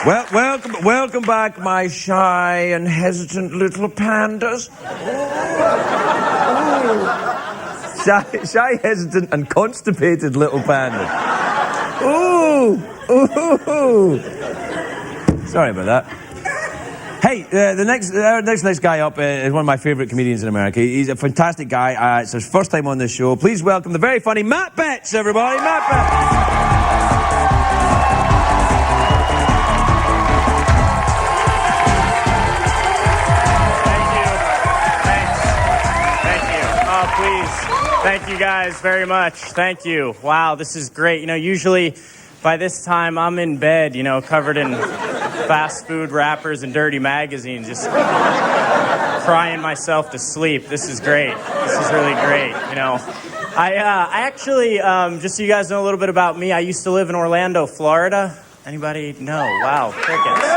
Welcome back, my shy and hesitant little pandas. Shy, hesitant, and constipated little pandas. Ooh. Sorry about that. Hey, the next guy up is one of my favorite comedians in America. He's a fantastic guy. It's his first time on this show. Please welcome the very funny Baetz, everybody. Baetz. Thank you guys very much. Thank you. Wow, this is great. Usually by this time I'm in bed, covered in fast food wrappers and dirty magazines, just crying myself to sleep. This is great. This is really great. I actually, just so you guys know a little bit about me, I used to live in Orlando, Florida. Anybody know? Wow, crickets.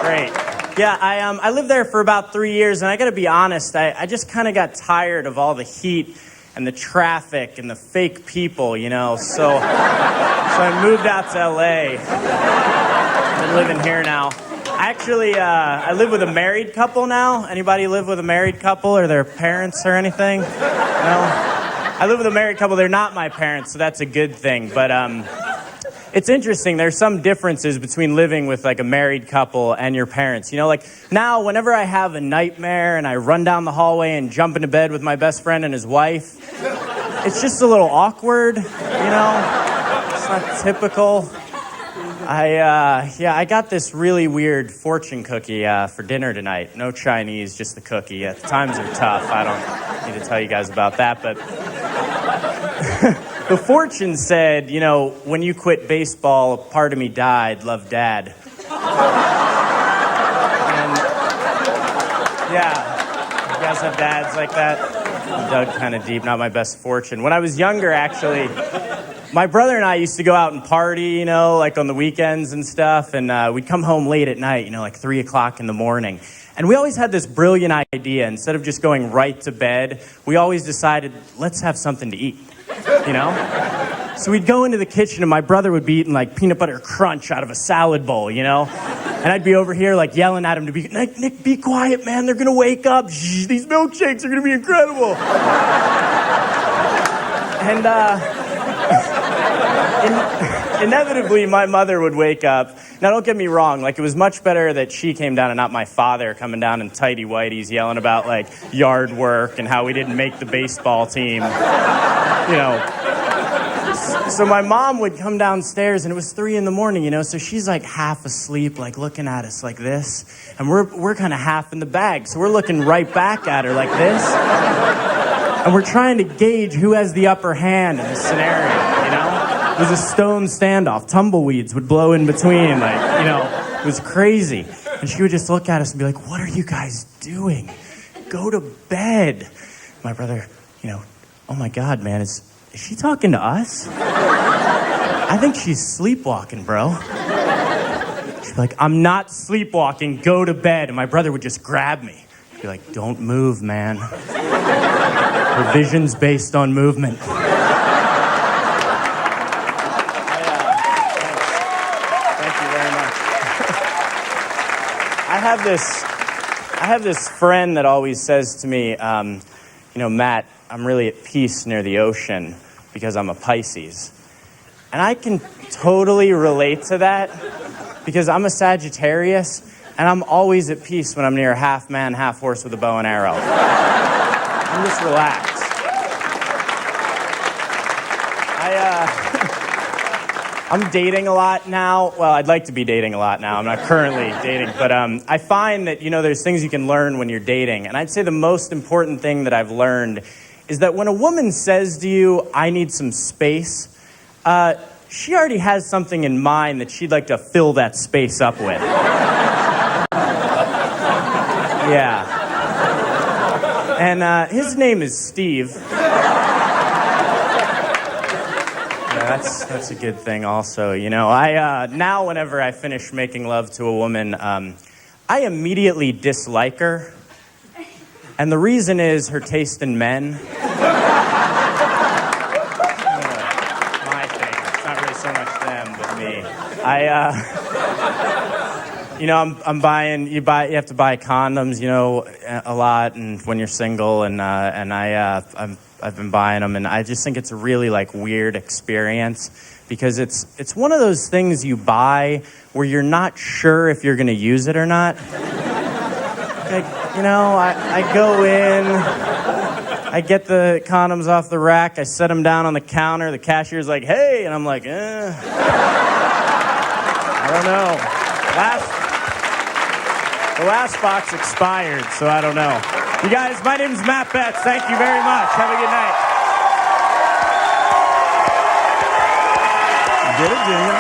Great. Yeah, I lived there for about 3 years, and I got to be honest, I just kind of got tired of all the heat and the traffic and the fake people, so I moved out to LA. I'm living here now. Actually, I live with a married couple now. Anybody live with a married couple or their parents or anything? No? I live with a married couple. They're not my parents, so that's a good thing. But it's interesting. There's some differences between living with like a married couple and your parents. Like now, whenever I have a nightmare and I run down the hallway and jump into bed with my best friend and his wife, it's just a little awkward, It's not typical. I got this really weird fortune cookie for dinner tonight. No Chinese, just the cookie. The times are tough. I don't need to tell you guys about that, but the fortune said, when you quit baseball, a part of me died. Love, Dad. And yeah, you guys have dads like that? I dug kind of deep, not my best fortune. When I was younger, actually, my brother and I used to go out and party, like on the weekends and stuff, and we'd come home late at night, like 3 o'clock in the morning. And we always had this brilliant idea. Instead of just going right to bed, we always decided, let's have something to eat, So we'd go into the kitchen, and my brother would be eating, like, peanut butter crunch out of a salad bowl, And I'd be over here, like, yelling at him to be, Nick, be quiet, man. They're going to wake up. Shh, these milkshakes are going to be incredible. And, inevitably, my mother would wake up. Now, don't get me wrong. Like, it was much better that she came down and not my father coming down in tighty-whities yelling about, like, yard work and how we didn't make the baseball team. So my mom would come downstairs, and it was 3 a.m, so she's, like, half asleep, like, looking at us like this. And we're kind of half in the bag, so we're looking right back at her like this. And we're trying to gauge who has the upper hand in this scenario, It was a stone standoff. Tumbleweeds would blow in between, it was crazy. And she would just look at us and be like, what are you guys doing? Go to bed. My brother, oh my God, man, is she talking to us? I think she's sleepwalking, bro. She'd be like, I'm not sleepwalking, go to bed. And my brother would just grab me. He'd be like, don't move, man. Her vision's based on movement. I have this friend that always says to me, Matt, I'm really at peace near the ocean because I'm a Pisces. And I can totally relate to that because I'm a Sagittarius and I'm always at peace when I'm near a half man, half horse with a bow and arrow. I'm just relaxed. I'm dating a lot now. Well, I'd like to be dating a lot now. I'm not currently dating. But I find that, there's things you can learn when you're dating. And I'd say the most important thing that I've learned is that when a woman says to you, I need some space, she already has something in mind that she'd like to fill that space up with. Yeah. And his name is Steve. That's a good thing also, I now whenever I finish making love to a woman, I immediately dislike her. And the reason is her taste in men. My thing. It's not really so much them, but me. I'm buying. You have to buy condoms, a lot, and when you're single, and I've been buying them, and I just think it's a really weird experience because it's one of those things you buy where you're not sure if you're going to use it or not. I go in, I get the condoms off the rack, I set them down on the counter, the cashier's like, hey, and I'm like, I don't know. The last box expired, so I don't know. You guys, my name's Matt Baetz. Thank you very much. Have a good night. Did it, Junior?